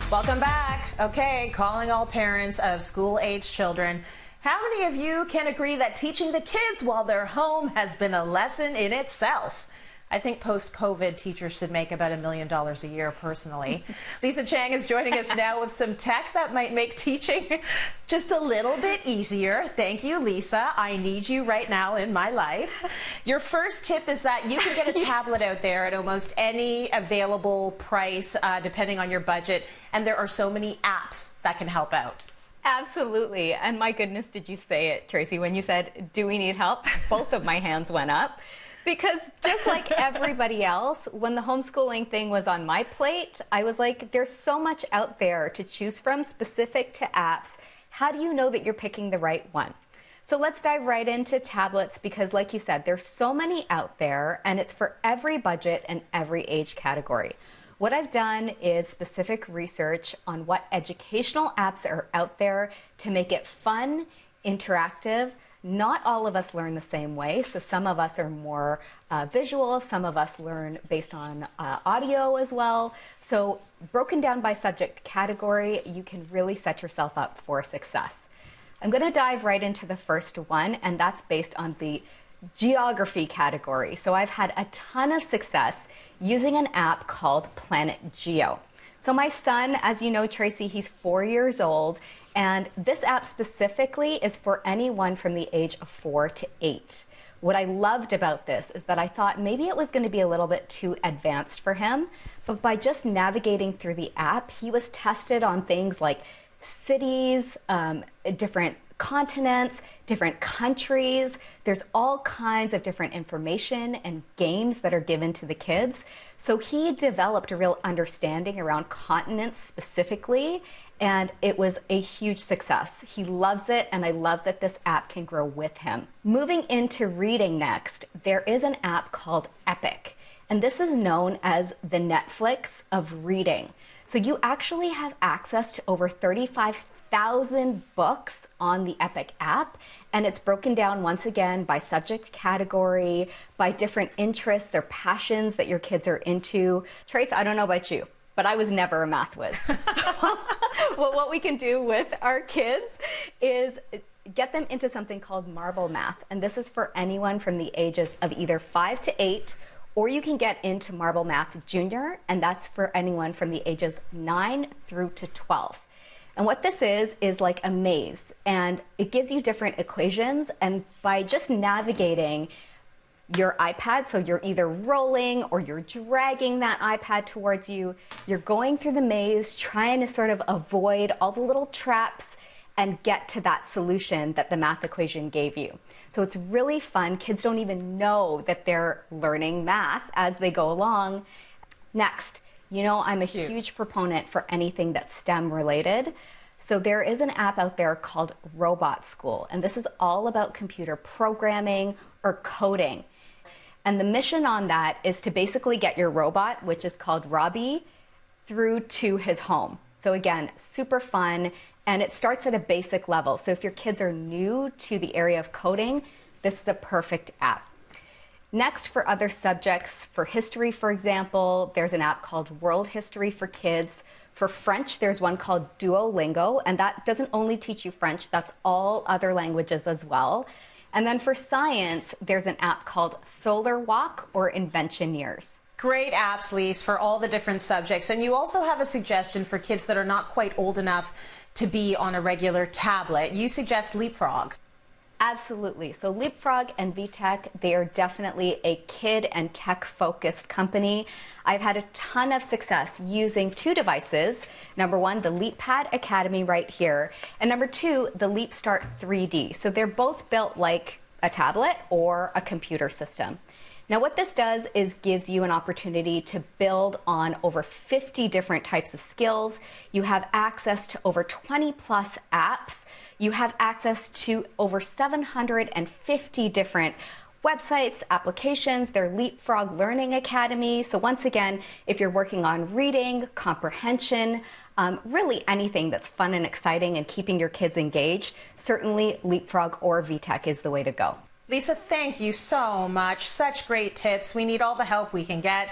Welcome back. Okay, calling all parents of school-age children. How many of you can agree that teaching the kids while they're home has been a lesson in itself? I think post-COVID, teachers should make about $1 million a year, personally. Lisa Chang is joining us now with some tech that might make teaching just a little bit easier. Thank you, Lisa. I need you right now in my life. Your first tip is that you can get a tablet out there at almost any available price, depending on your budget, and there are so many apps that can help out. Absolutely. And my goodness, did you say it, Tracy, when you said, do we need help? Both of my hands went up. Because just like everybody else, when the homeschooling thing was on my plate, I was like, there's so much out there to choose from specific to apps. How do you know that you're picking the right one? So let's dive right into tablets because like you said, there's so many out there and it's for every budget and every age category. What I've done is specific research on what educational apps are out there to make it fun, interactive. Not all of us learn the same way, so some of us are more visual, some of us learn based on audio as well. So broken down by subject category, you can really set yourself up for success. I'm going to dive right into the first one, and that's based on the geography category. So I've had a ton of success using an app called Planet Geo. So my son, as you know, Tracy, he's 4 years old, and this app specifically is for anyone from the age of 4 to 8. What I loved about this is that I thought maybe it was going to be a little bit too advanced for him, but by just navigating through the app, he was tested on things like cities, different continents, different countries. There's all kinds of different information and games that are given to the kids. So he developed a real understanding around continents specifically, and it was a huge success. He loves it, and I love that this app can grow with him. Moving into reading next, there is an app called Epic, and this is known as the Netflix of reading. So you actually have access to over 35,000 books on the Epic app, and it's broken down once again by subject category, by different interests or passions that your kids are into. Trace, I don't know about you, but I was never a math whiz. Well, what we can do with our kids is get them into something called Marble Math, and this is for anyone from the ages of either 5 to 8, or you can get into Marble Math Junior, and that's for anyone from the ages 9 through to 12. And what this is like a maze, and it gives you different equations, and by just navigating your iPad, so you're either rolling or you're dragging that iPad towards you, you're going through the maze, trying to sort of avoid all the little traps and get to that solution that the math equation gave you. So it's really fun. Kids don't even know that they're learning math as they go along. Next, you know, I'm a huge proponent for anything that's STEM related. So there is an app out there called Robot School, and this is all about computer programming or coding. And the mission on that is to basically get your robot, which is called Robbie, through to his home. So again, super fun, and it starts at a basic level. So if your kids are new to the area of coding, this is a perfect app. Next, for other subjects, for history, for example, there's an app called World History for Kids. For French, there's one called Duolingo, and that doesn't only teach you French, that's all other languages as well. And then for science, there's an app called Solar Walk or Inventioneers. Great apps, Lise, for all the different subjects. And you also have a suggestion for kids that are not quite old enough to be on a regular tablet. You suggest LeapFrog. Absolutely. So LeapFrog and VTech, they are definitely a kid and tech-focused company. I've had a ton of success using two devices. Number one, the LeapPad Academy right here. And number two, the LeapStart 3D. So they're both built like a tablet or a computer system. Now what this does is gives you an opportunity to build on over 50 different types of skills. You have access to over 20 plus apps. You have access to over 750 different websites, applications, their LeapFrog Learning Academy. So once again, if you're working on reading, comprehension, really anything that's fun and exciting and keeping your kids engaged, certainly LeapFrog or VTech is the way to go. Lisa, thank you so much. Such great tips. We need all the help we can get.